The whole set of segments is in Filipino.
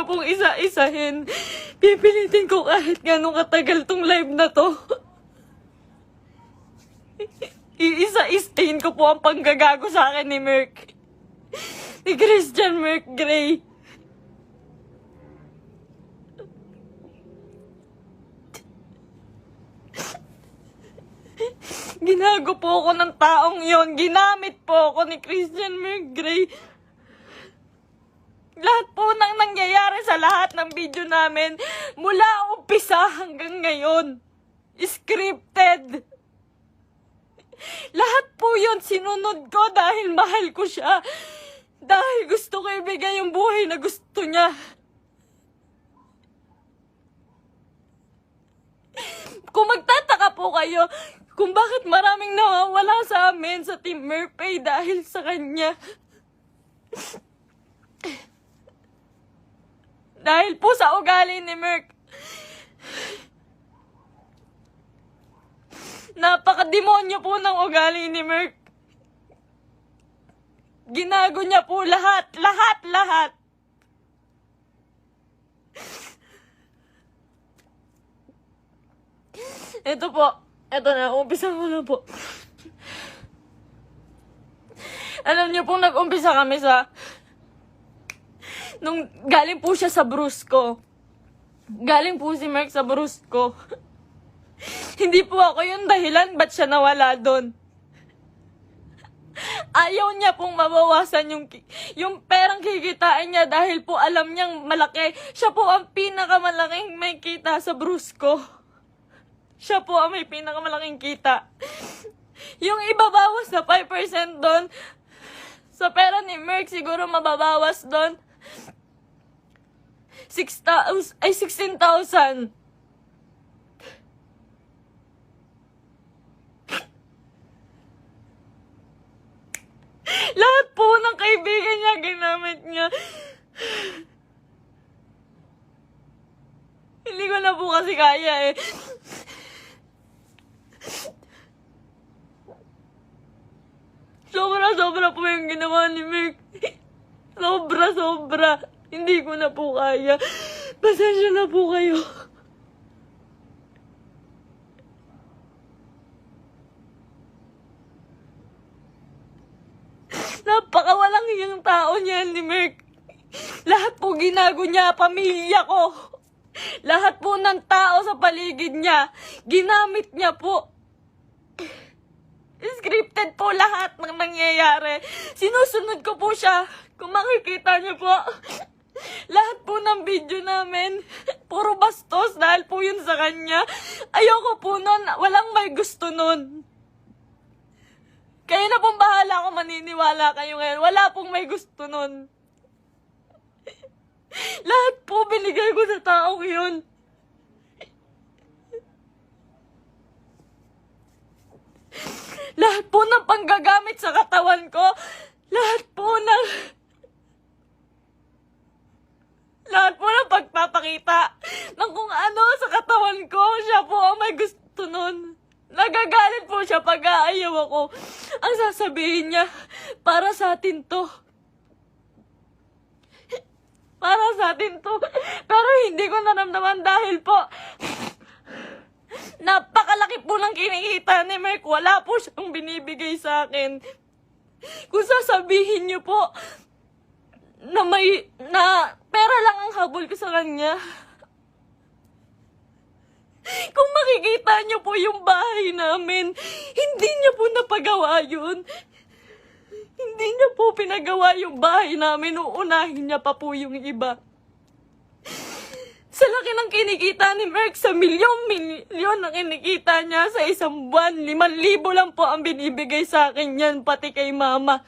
pong isa-isahin. Pipilitin ko kahit gano'ng katagal tong live na to. Iisa-isahin ko po ang panggagago sa akin ni Merk. Ni Christian Merk Gray. Ginago po ako ng taong yon. Ginamit po ako ni Christian Merk Gray. Lahat po ng nangyayari sa lahat ng video namin, mula umpisa hanggang ngayon, scripted. Lahat po yun sinunod ko dahil mahal ko siya. Dahil gusto ko ibigay yung buhay na gusto niya. Kung magtataka po kayo kung bakit maraming nawawala sa amin sa Team Merpay dahil sa kanya. Dahil po sa ugali ni Merk. Napakademonyo po ng ugali ni Merk. Ginago niya po lahat. Ito po. Ito na, umpisa ko na po. Alam niyo po, nag-umpisa kami sa... Nung galing po siya sa Brusco. Galing po si Merk sa Brusco. Hindi po ako yung dahilan ba't siya nawala doon. Ayaw niya pong mabawasan yung perang kikitain niya dahil po alam niyang malaki. Siya po ang pinakamalaking may kita sa Brusco. Siya po ang may pinakamalaking kita. Yung ibabawas na 5% doon, sa pera ni Merk siguro mababawas doon 16,000. Lahat po ng kaibigan niya, ginamit niya. Hindi ko na po kasi kaya eh. Sobra po yung ginawa ni Merk. Sobra. Hindi ko na po kaya. Pasensya na po kayo. Napakawalang iyang tao niya ni Merk. Lahat po ginago niya, pamilya ko. Lahat po ng tao sa paligid niya, ginamit niya po. Scripted po lahat ng nangyayari. Sinusunod ko po siya. Kung makikita niyo po, lahat po ng video namin, puro bastos dahil po yun sa kanya. Ayoko po nun, walang may gusto nun. Kayo na pong bahala kung maniniwala kayo ngayon. Wala pong may gusto nun. Lahat po binigay ko sa taong yun. Lahat po ng panggagamit sa katawan ko, lahat po ng pagpapakita ng kung ano sa katawan ko, siya po ang may gusto nun. Nagagalit po siya pag aayaw ako. Ang sasabihin niya, para sa atin to. Para sa atin to. Pero hindi ko naramdaman dahil po, napakalaki po ng kinikita ni Merk. Wala po siyang binibigay sa akin. Kung sasabihin niyo po na pera lang ang habol ko sa kanya. Kung makikita niyo po yung bahay namin, hindi niya po napagawa yun. Hindi niya po pinagawa yung bahay namin. Uunahin niya pa po yung iba. Sa laki ng kinikita ni Merk, sa milyon ang kinikita niya sa isang buwan. 5,000 lang po ang binibigay sa akin yan, pati kay mama.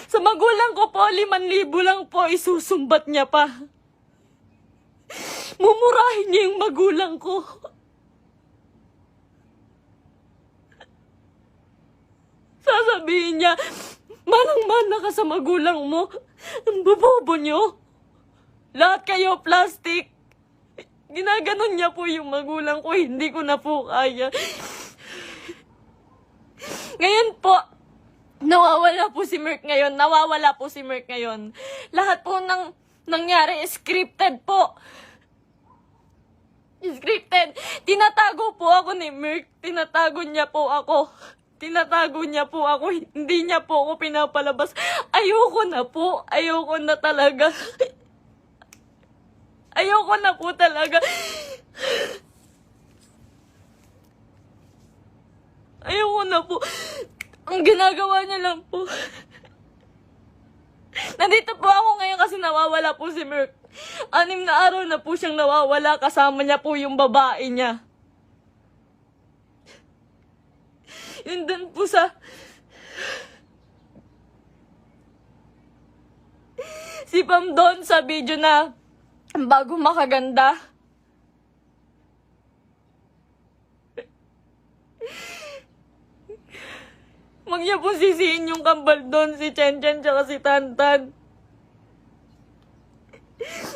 Sa magulang ko po, 5,000 lang po, isusumbat niya pa. Mumurahin niya yung magulang ko. Sasabihin niya, manang-mana ka sa magulang mo. Ang bobobo niyo. Lahat kayo plastic. Ginaganon niya po yung magulang ko, hindi ko na po kaya. Ngayon po, nawawala po si Merk ngayon. Lahat po ng nangyari, scripted po. Scripted. Tinatago po ako ni Merk. Tinatago niya po ako. Tinatago niya po ako. Hindi niya po ako pinapalabas. Ayoko na po. Ayoko na talaga. Ayoko na po talaga. Ayoko na po. Ang ginagawa niya lang po. Nandito po ako ngayon kasi nawawala po si Merk. 6 na araw na po siyang nawawala. Kasama niya po yung babae niya. Yun dun po sa... Si Pam doon sa video na bago makaganda. Huwag niya po sisihin yung kambal doon, si Chen Chen tsaka si Tantan.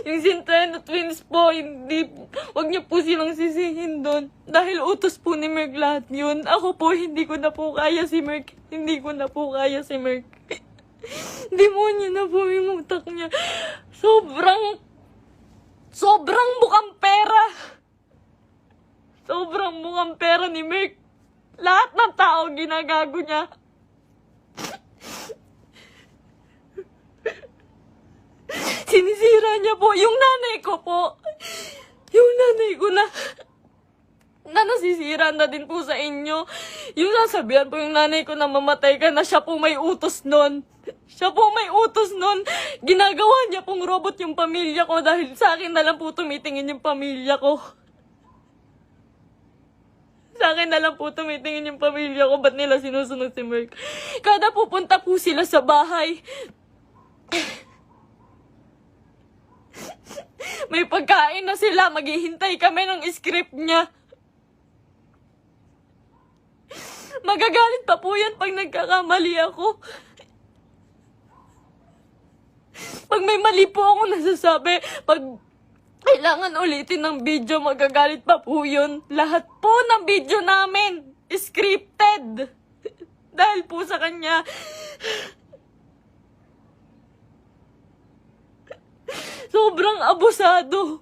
Yung Centeno twins po, hindi, huwag niyo po silang sisihin doon. Dahil utos po ni Merk lahat yun. Ako po, hindi ko na po kaya si Merk. Hindi ko na po kaya si Merk. Demonyo na po yung utak niya. Sobrang mukhang pera. Sobrang mukhang pera ni Merk. Lahat ng tao ginagago niya. Sinisira niya po yung nanay ko po. Yung nanay ko na nasisira na din po sa inyo. Yung sasabihan po yung nanay ko na mamatay ka na, siya po may utos nun. Siya po may utos nun. Ginagawa niya pong robot yung pamilya ko dahil sa akin na lang po tumitingin yung pamilya ko. Sa akin na lang po tumitingin yung pamilya ko. Ba't nila sinusunod si Merk? Kada pupunta po sila sa bahay, may pagkain na sila. Maghihintay kami ng script niya. Magagalit pa po yan pag nagkakamali ako. Pag may mali po ako nasasabi, pag kailangan ulitin ng video, magagalit pa po yun. Lahat po ng video namin, scripted. Dahil po sa kanya. Sobrang abusado.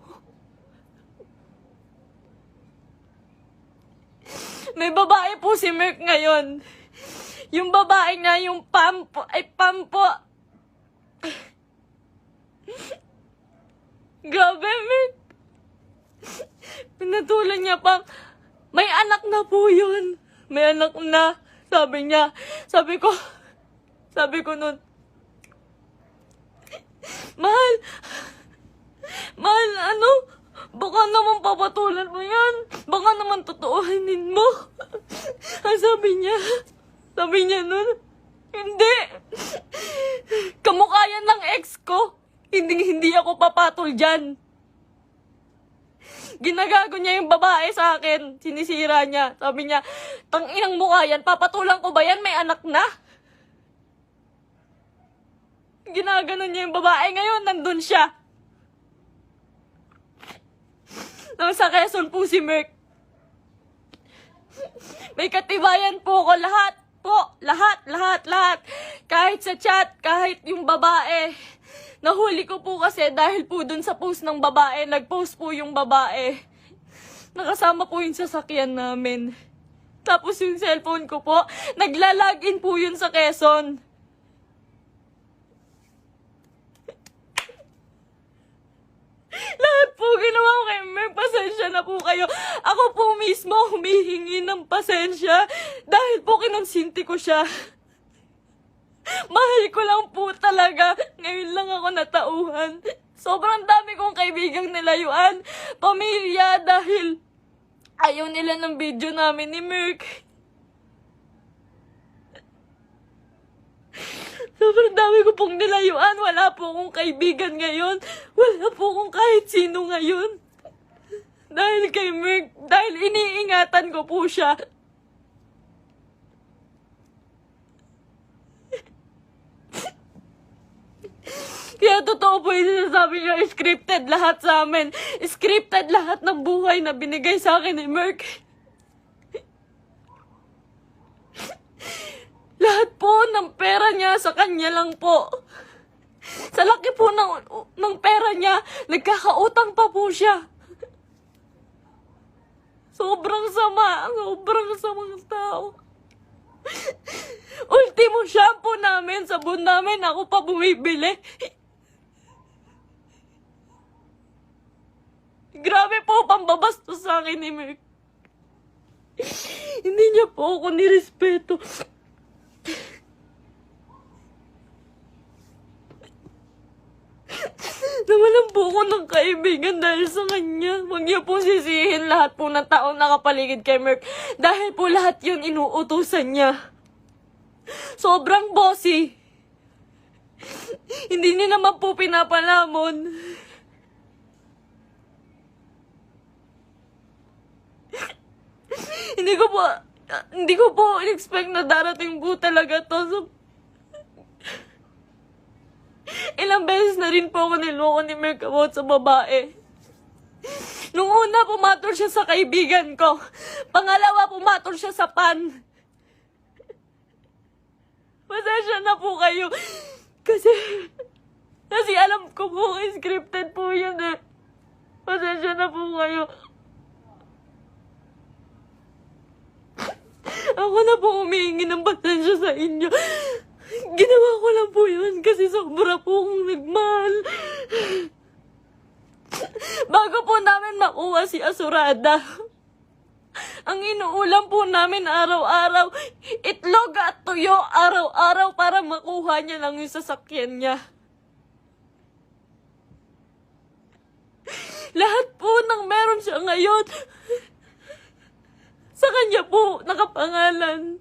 May babae po si Merk ngayon. Yung babae nga, yung Pam po. Grabe, Merk. Pinatulan niya pang, may anak na po yun. May anak na. Sabi niya. Sabi ko nun, Mahal, baka naman papatulan mo yan. Baka naman totoohanin mo. Ang sabi niya nun, hindi. Kamukha yan ng ex ko. Hindi ako papatol dyan. Ginagago niya yung babae sa akin. Sinisira niya. Sabi niya, tanginang mukha yan. Papatulan ko ba yan? May anak na. Ginaganon niya yung babae. Ngayon, nandun siya. Sa Quezon po si Merk. May katibayan po ko. Lahat po. Lahat. Kahit sa chat, kahit yung babae. Nahuli ko po kasi dahil po dun sa post ng babae. Nag-post po yung babae. Nakasama po yung sasakyan namin. Tapos yung cellphone ko po, nagla-login po yun sa Quezon. Lahat po ginawa ko kay Merk. Pasensya na po kayo. Ako po mismo humihingi ng pasensya dahil po kinonsinti ko siya. Mahal ko lang po talaga. Ngayon lang ako natauhan. Sobrang dami kong kaibigang nilayuan. Pamilya dahil ayaw nila ng video namin ni Merk. Sobrang dami ko pong nilayuan. Wala po akong kaibigan ngayon. Wala po akong kahit sino ngayon. Dahil kay Merk. Dahil iniingatan ko po siya. Kaya totoo po yung sinasabi niya, scripted lahat sa amin. Scripted lahat ng buhay na binigay sa akin ni Merk. Lahat po ng pera niya sa kanya lang po. Sa laki po ng pera niya, nagkakautang pa po siya. Sobrang samang tao. Ultimo shampoo namin, sabon namin, ako pa bumibili. Grabe po, pambabastos sa akin ni Merk. Hindi niya po ako nirespeto. Nawalan po ako ng kaibigan dahil sa kanya. Huwag niya po sisihin lahat po ng taong nakapaligid kay Merk. Dahil po lahat yun inuutusan niya. Sobrang bossy. Hindi niya naman po pinapalamon. Hindi ko po in-expect na darating po talaga to. So, ilang beses na rin po ako niloko ni Merk about sa babae. Nung una, pumatol siya sa kaibigan ko. Pangalawa, pumatol siya sa pan. Pasensya na po kayo. Kasi alam ko po, scripted po yun eh. Pasensya na po kayo. Ako na po humihingi ng pasensya sa inyo. Ginawa ko lang po yun kasi sobra po akong nagmahal. Bago po namin makuha si Asurada, ang inuulam po namin araw-araw, itlog at tuyo araw-araw para makuha niya lang yung sasakyan niya. Lahat po ng meron siya ngayon, sa kanya po nakapangalan.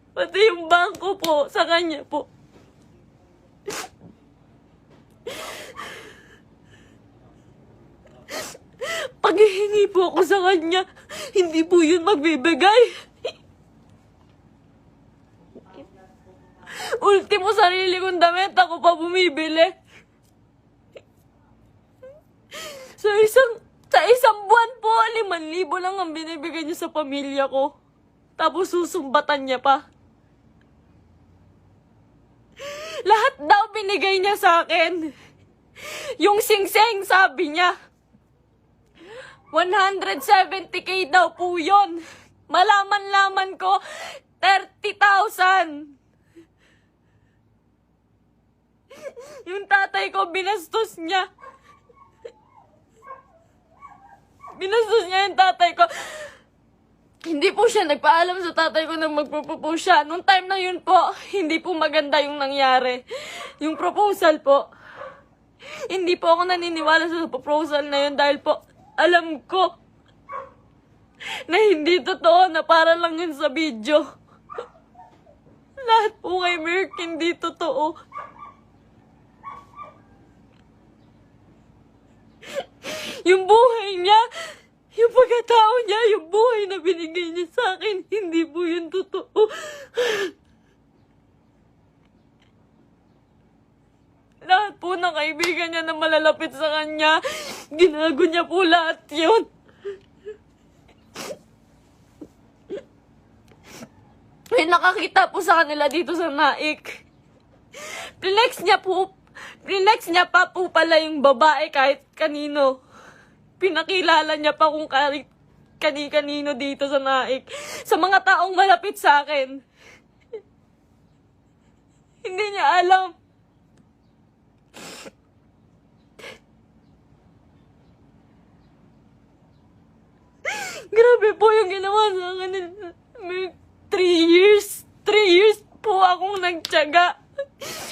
Pati yung bangko po, sa kanya po. Paghihingi po ako sa kanya, hindi po yun magbibigay. Ultimo sarili kong damit, ako pa bumibili. Sa isang buwan po, 5,000 lang ang binibigay niya sa pamilya ko. Tapos susumbatan niya pa. Lahat daw binigay niya sa akin. Yung singseng, sabi niya, 170K daw po yun. Malaman-laman ko, 30,000. Yung tatay ko, binastos niya. Binastos niya yung tatay ko. Hindi po siya nagpaalam sa tatay ko na magpo-propose siya. Nung time na yun po, hindi po maganda yung nangyari. Yung proposal po. Hindi po ako naniniwala sa proposal na yun dahil po alam ko na hindi totoo, na para lang yun sa video. Lahat po kay Merk hindi totoo. Yung buhay niya, yung pagkatao niya, yung buhay na binigay niya sa akin, hindi po yun totoo. Lahat po ng kaibigan niya na malalapit sa kanya, ginago niya po lahat yun. May nakakita po sa kanila dito sa Naik. Flex niya pa po pala yung babae kahit kanino. Pinakilala niya pa kung kani-kanino dito sa Naik. Sa mga taong malapit sa akin. Hindi niya alam. Grabe po yung ginawa sa akin. 3 years. 3 years po akong nagtiyaga.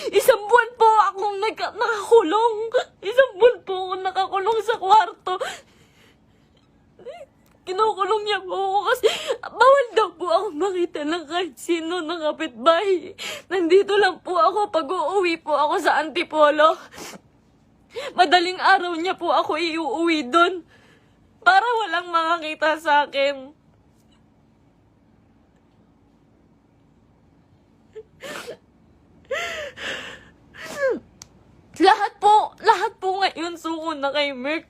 Isang buwan po akong nakakulong. Isang buwan po akong nakakulong sa kwarto. Kinukulong niya po ako kasi bawal daw po ako makita ng kahit sino ng kapitbahay. Nandito lang po ako pag uuwi po ako sa Antipolo. Madaling araw niya po ako iuuwi doon para walang makakita sa akin. Lahat po ngayon suko na kay Merk.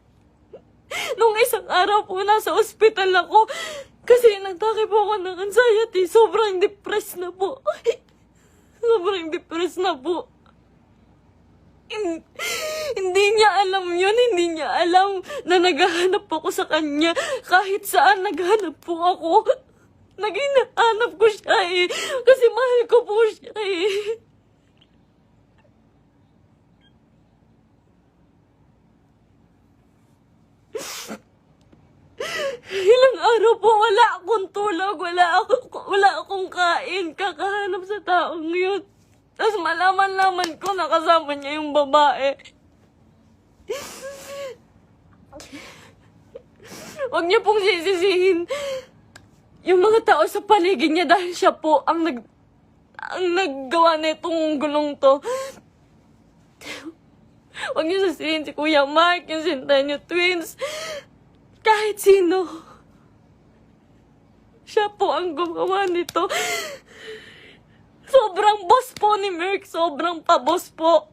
Nung isang araw po nasa ospital ako kasi nagtake po ako ng anxiety. Sobrang depressed na po. Sobrang depressed na po. Hin- Hindi niya alam yun. Hindi niya alam na naghahanap ako sa kanya. Kahit saan naghanap po ako. Naghahanap ko siya eh. Kasi mahal ko po siya eh. Ilang araw po wala akong tulog, wala akong kain, kakahanap sa taong yun. Tapos malaman-laman ko nakasama niya yung babae. Huwag niyo pong sisisihin yung mga tao sa paligid niya dahil siya po ang naggawa nitong gulong to. Huwag niyo sisihin si Kuya Mark, yung Centennial Twins. Kahit sino. Siya po ang gumawa nito. Sobrang boss po ni Merck. Sobrang pa-boss po.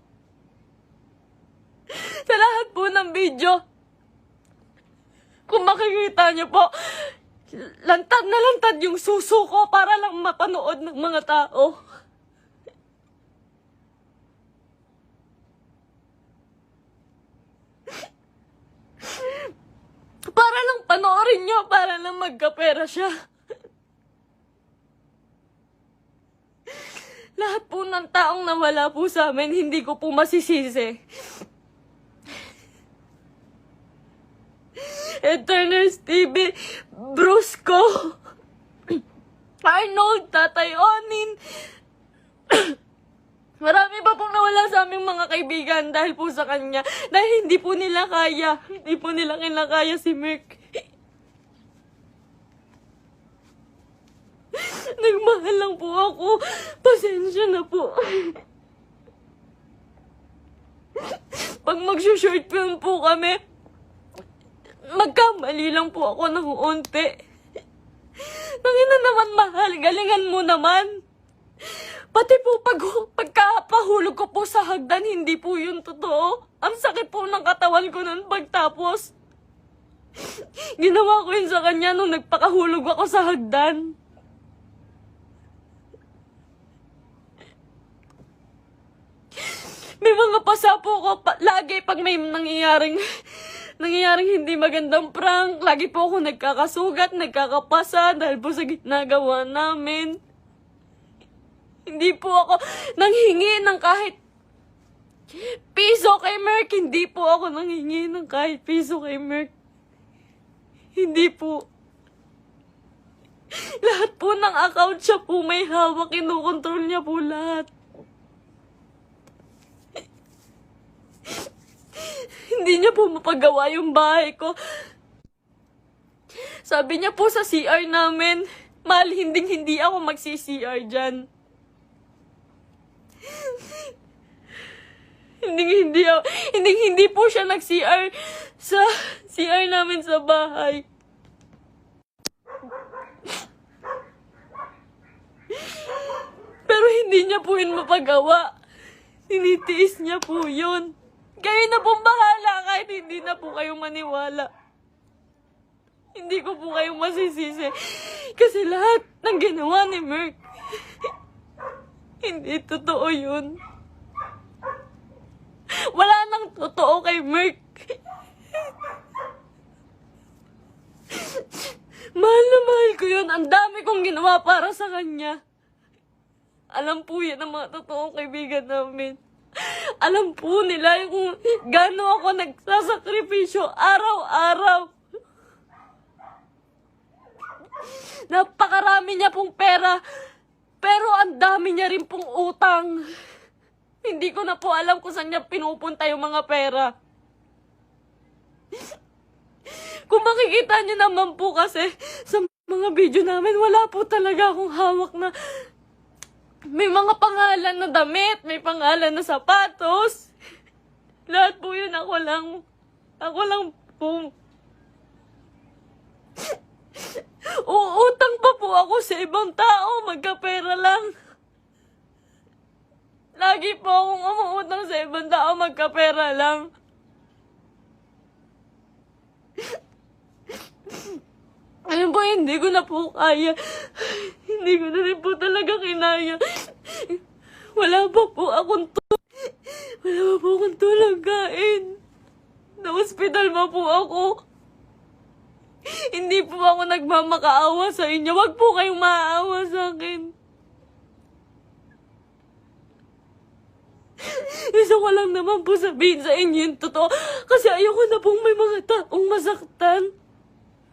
Sa lahat po ng video, kung makikita niyo po, lantad na lantad yung suso ko para lang mapanood ng mga tao. Para lang panoorin niyo, para lang magkapera siya. Lahat po ng taong nawala po sa amin, hindi ko po masisisi. Eterners TV, Brusco, Arnold, Tatay Onin. Marami pa pong nawala sa aming mga kaibigan dahil po sa kanya. Dahil hindi po nila kaya. Hindi po nila kinakaya si Merck. Nagmahal lang po ako. Pasensya na po. Pag mag-short film po kami, magkamali lang po ako ng unti. Nangina naman mahal, galingan mo naman. Pati po pagkapahulog ko po sa hagdan, hindi po yun totoo. Ang sakit po ng katawan ko nun pagtapos. Ginawa ko yun sa kanya nung nagpakahulog ako sa hagdan. May mga pasa po ko lagi pag may nangyayaring hindi magandang prank. Lagi po ako nagkakasugat, nagkakapasa dahil po sa ginagawa namin. Hindi po ako nanghingi ng kahit piso kay Merck. Hindi po ako nanghingi ng kahit piso kay Merck. Hindi po. Lahat po ng account siya po may hawak. Kinukontrol niya po lahat. Hindi niya po mapagawa yung bahay ko. Sabi niya po sa CR namin, mahal, hindi ako magsi-CR dyan. Hindi po siya nag-CR sa CR namin sa bahay. Pero hindi niya po yun mapagawa. Tinitiis niya po yun. Kayo na pong bahala kahit hindi na po kayo maniwala. Hindi ko po kayong masisisi. Kasi lahat ng ginawa ni Merck, hindi totoo yun. Wala nang totoo kay Merck. Mahal na mahal ko yun. Ang dami kong ginawa para sa kanya. Alam po yan ang mga totoong kaibigan namin. Alam po nila kung gaano ako nagsasakripisyo araw-araw. Napakarami niya pong pera, pero ang dami niya rin pong utang. Hindi ko na po alam kung saan niya pinupunta yung mga pera. Kung makikita niyo naman po kasi sa mga video namin, wala po talaga akong hawak na may mga pangalan na damit, may pangalan na sapatos. Lahat po yun ako lang po. Uutang pa po ako sa ibang tao, magkapera lang. Lagi po akong umuutang sa ibang tao, magkapera lang. Alam po, hindi ko na po kaya. Hindi ko na rin po talaga kinaya. Wala pa po akong Wala pa po akong tulang kain. Na-hospital pa po ako. Hindi po ako nagmamakaawa sa inyo. Wag po kayong maaawa sa akin. Gusto ko lang naman po sabihin sa inyo yung totoo. Kasi ayoko na pong may mga taong masaktan.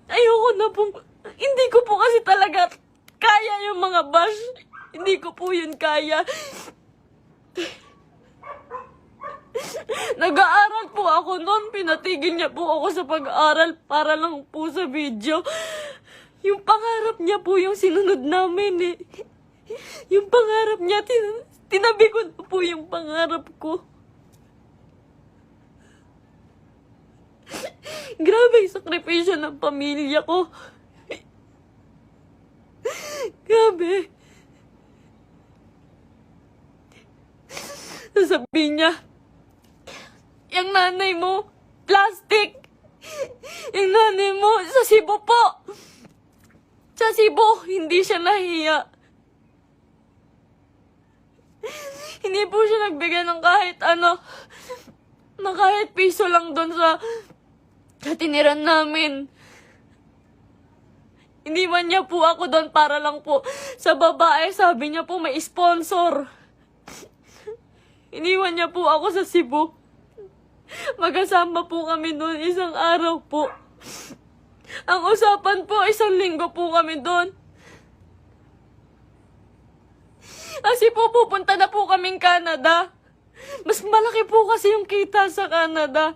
Ayoko na pong... Hindi ko po kasi talaga kaya yung mga bash. Hindi ko po yun kaya. Nag-aaral po ako noon. Pinatigil niya po ako sa pag-aaral para lang po sa video. Yung pangarap niya po yung sinunod namin eh. Yung pangarap niya, tinabi ko na po yung pangarap ko. Grabe yung sakripisyo ng pamilya ko. Grabe. Sasabihin niya, yung nanay mo, plastic. Yung nanay mo, sa Cebu po. Sa Cebu, hindi siya nahiya. Hindi po siya nagbigay ng kahit ano, na kahit piso lang doon sa tiniran namin. Iniwan niya po ako doon para lang po sa babae. Sabi niya po may sponsor. Iniwan niya po ako sa Cebu. Magkasama po kami doon isang araw po. Ang usapan po, 1 linggo po kami doon. Kasi po pupunta na po kaming Canada. Mas malaki po kasi yung kita sa Canada.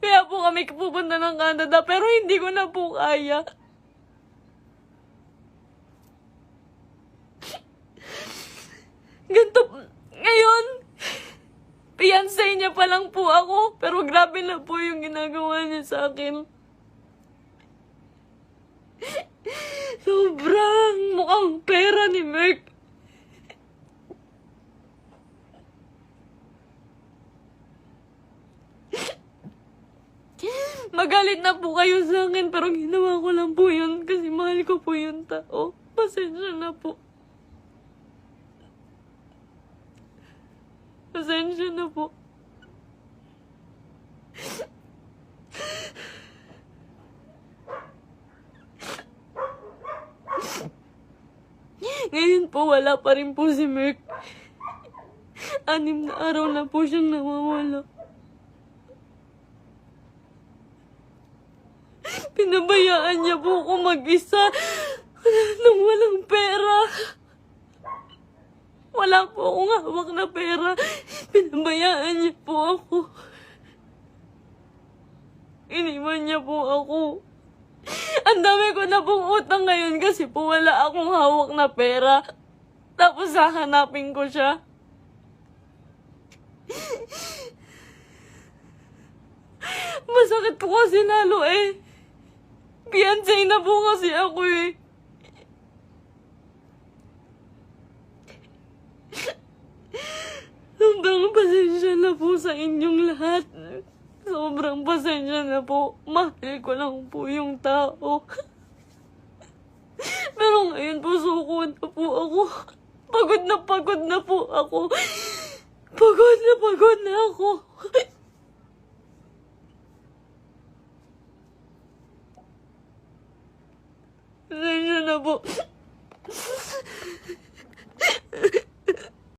Kaya po kami pupunta ng Canada, pero hindi ko na po kaya. Ganito, ngayon, fiancé niya pa lang po ako, pero grabe na po yung ginagawa niya sa akin. Sobrang mukhang pera ni Merk. Magalit na po kayo sa akin, pero ginawa ko lang po yun kasi mahal ko po yung tao. Pasensya na po. Pasensya na po. Ngayon po, wala pa rin po si Merk. 6 na araw na po siyang nawawala. Pinabayaan niya po ako mag-isa nang walang pera. Wala po akong hawak na pera. Pinabayaan niya po ako. Iniwan niya po ako. Ang dami ko na pong utang ngayon kasi po wala akong hawak na pera. Tapos hahanapin ko siya. Masakit po kasi lalo eh. Fiancé na po kasi ako eh. Sobrang pasensya na po sa inyong lahat. Sobrang pasensya na po. Mahal ko lang po yung tao. Pero ngayon po suko na po ako. Pagod na po ako. Pagod na ako. Pasensya na po.